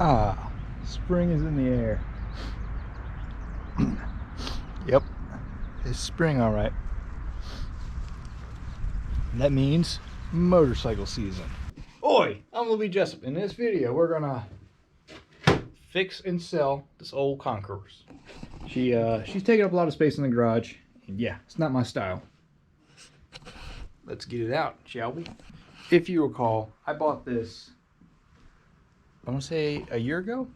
Ah, spring is in the air. Yep, it's spring, all right. That means motorcycle season. Oi, I'm LilBJessup. In this video, we're gonna fix and sell this old Concours. She's taking up a lot of space in the garage, and yeah, it's not my style. Let's get it out, shall we? If you recall, I bought this, I want to say a year ago.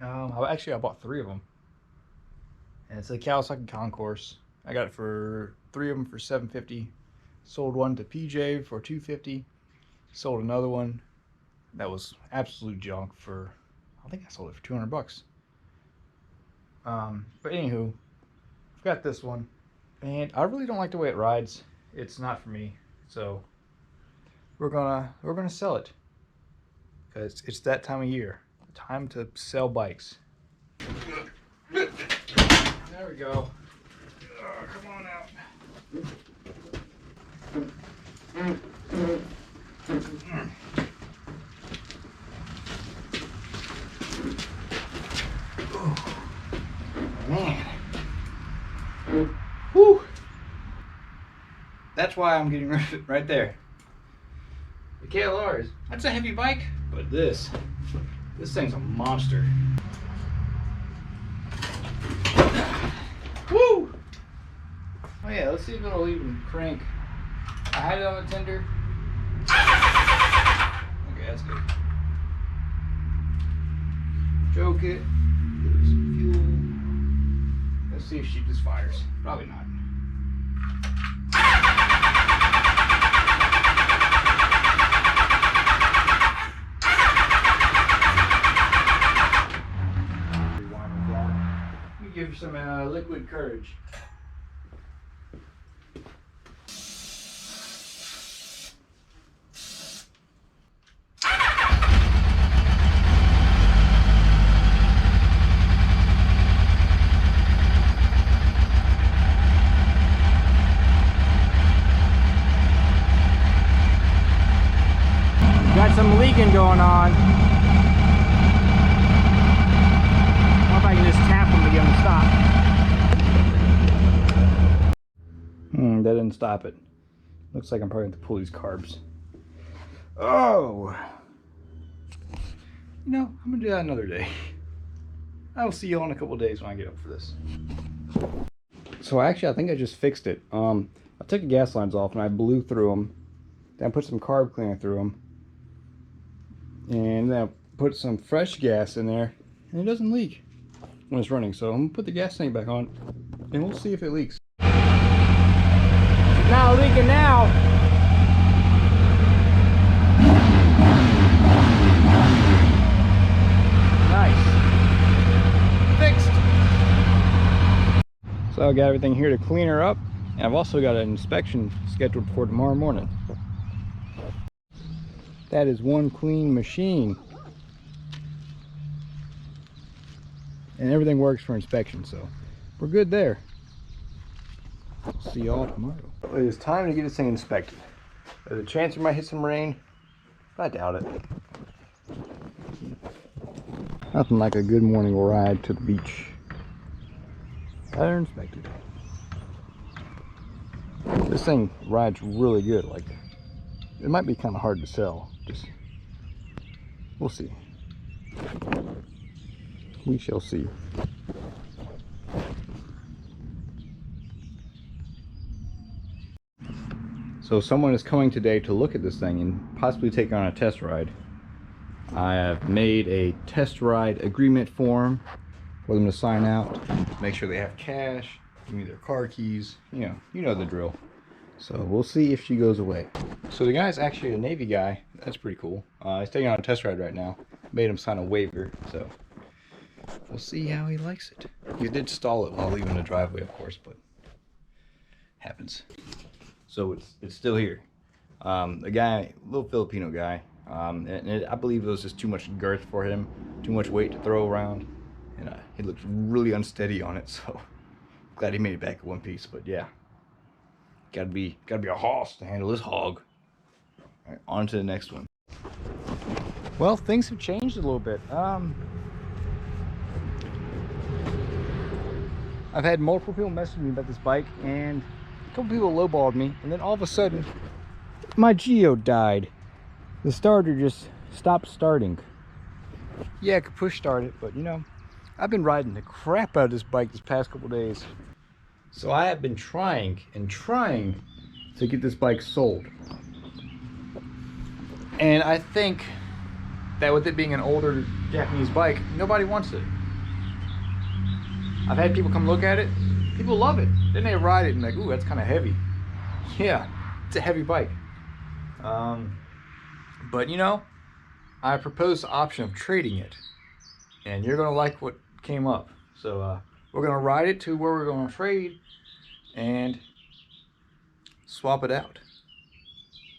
Actually, I bought 3 of them. And it's a Kawasaki Concours. I got it for 3 of them for $750. Sold one to PJ for $250. Sold another one that was absolute junk for, I think I sold it for $200. But anywho, I've got this one, and I really don't like the way it rides. It's not for me, so we're gonna sell it because it's that time of year. Time to sell bikes. There we go. Oh, come on out. Oh, man. Whew. That's why I'm getting rid of it right there. The KLR that's a heavy bike, but this thing's a monster. Woo! Oh yeah, let's see if it'll even crank. I had it on a tender. Okay, that's good. Choke it. Give it some fuel. Let's see if she just fires. Probably not. Give her some liquid courage. Got some leaking going on. I can just tap them to get them to stop. That didn't stop it. Looks like I'm probably going to pull these carbs. Oh! You know, I'm going to do that another day. I'll see you all in a couple days when I get up for this. So actually, I think I just fixed it. I took the gas lines off and I blew through them. Then I put some carb cleaner through them. And then I put some fresh gas in there. And it doesn't leak when it's running. So I'm gonna put the gas tank back on and we'll see if it leaks. It's not leaking now. Nice. Fixed. So I got everything here to clean her up, and I've also got an inspection scheduled for tomorrow morning. That is one clean machine. And everything works for inspection, so we're good there. We'll see y'all tomorrow. It is time to get this thing inspected. There's a chance we might hit some rain, but I doubt it. Nothing like a good morning ride to the beach. Better inspected. This thing rides really good. Like, it might be kind of hard to sell. Just, we'll see. We shall see. So someone is coming today to look at this thing and possibly take on a test ride. I have made a test ride agreement form for them to sign out, make sure they have cash, give me their car keys, you know the drill. So we'll see if she goes away. So the guy's actually a Navy guy. That's pretty cool. He's taking on a test ride right now. Made him sign a waiver, so we'll see how he likes it. He did stall it while leaving the driveway, of course, but happens. So it's still here. A guy, little Filipino guy, and I believe it was just too much girth for him, too much weight to throw around, and he looked really unsteady on it. So glad he made it back in one piece. But yeah, gotta be a hoss to handle this hog. All right, on to the next one. Well, things have changed a little bit. I've had multiple people message me about this bike, and a couple people lowballed me, and then all of a sudden my geode died. The starter just stopped starting. Yeah, I could push start it, but you know, I've been riding the crap out of this bike this past couple days. So I have been trying and trying to get this bike sold. And I think that with it being an older Japanese bike, nobody wants it. I've had people come look at it. People love it. Then they ride it and like, ooh, that's kind of heavy. Yeah, it's a heavy bike. But you know, I proposed the option of trading it. And you're gonna like what came up. So we're gonna ride it to where we're gonna trade and swap it out.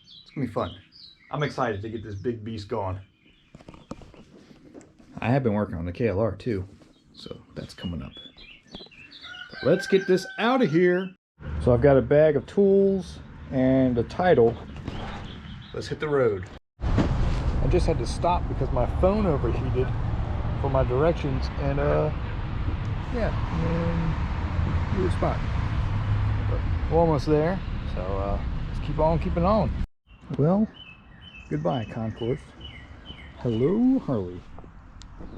It's gonna be fun. I'm excited to get this big beast going. I have been working on the KLR too, so that's coming up. But let's get this out of here. So I've got a bag of tools and a title. Let's hit the road. I just had to stop because my phone overheated for my directions, and yeah, weird spot. But we're almost there, so let's keep on keeping on. Well, goodbye, Concours. Hello, Harley.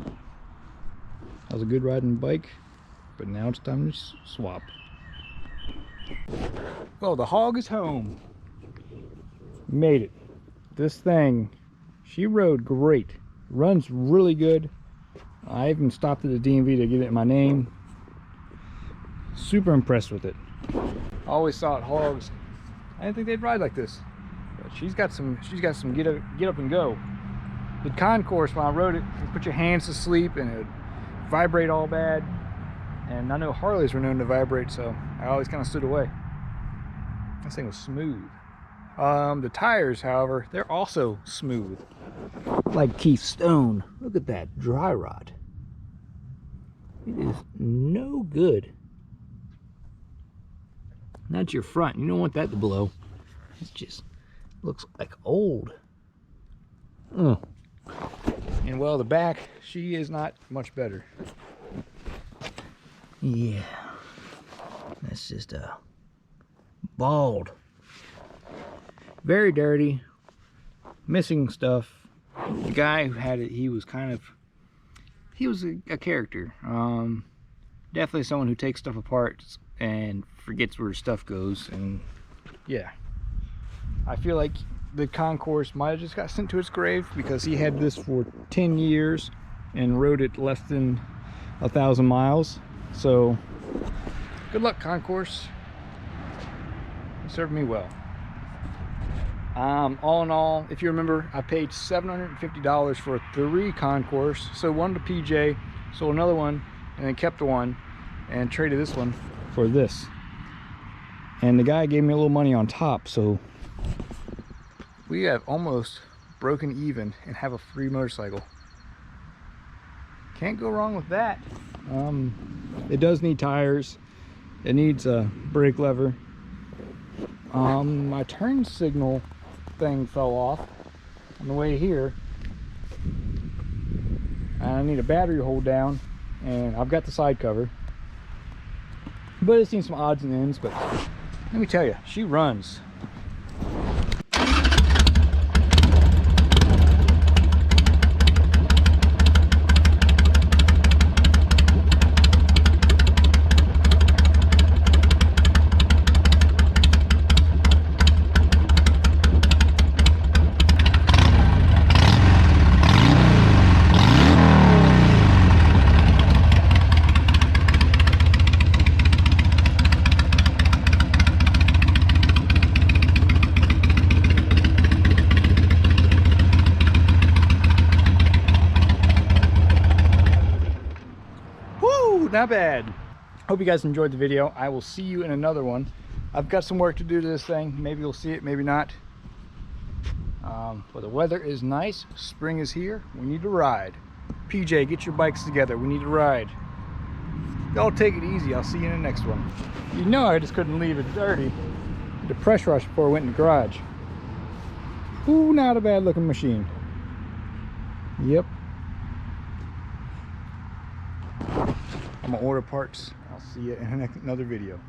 That was a good riding bike, but now it's time to swap. Well, the hog is home. Made it. This thing, she rode great. Runs really good. I even stopped at the DMV to get it in my name. Super impressed with it. I always thought hogs, I didn't think they'd ride like this. But she's got some get up and go. The Concours, when I rode it, you put your hands to sleep and it would vibrate all bad. And I know Harleys were known to vibrate, so I always kind of stood away. This thing was smooth. The tires, however, they're also smooth. Like Keith Stone. Look at that dry rot. It is no good. That's your front. You don't want that to blow. It just looks like old. And well, the back, she is not much better. Yeah. That's just bald. Very dirty. Missing stuff. The guy who had it, he was a character. Definitely someone who takes stuff apart and forgets where stuff goes. And yeah, I feel like the Concours might have just got sent to its grave, because he had this for 10 years and rode it less than 1,000 miles. So good luck, Concours. You served me well. All in all, if you remember, I paid $750 for 3 Concours. So one to PJ, sold another one, and then kept one and traded this one for this. And the guy gave me a little money on top, so we have almost broken even and have a free motorcycle. Can't go wrong with that. It does need tires. It needs a brake lever. My turn signal thing fell off on the way here. I need a battery hold down, and I've got the side cover. But it's seen some odds and ends, but let me tell you, she runs. Not bad. Hope you guys enjoyed the video. I will see you in another one. I've got some work to do to this thing. Maybe you'll see it, maybe not. But the weather is nice. Spring is here. We need to ride. PJ, get your bikes together. We need to ride. Y'all take it easy. I'll see you in the next one. You know I just couldn't leave it dirty. The pressure wash before I went in the garage. Ooh, not a bad looking machine. Yep. I'm gonna order parts. I'll see you in another video.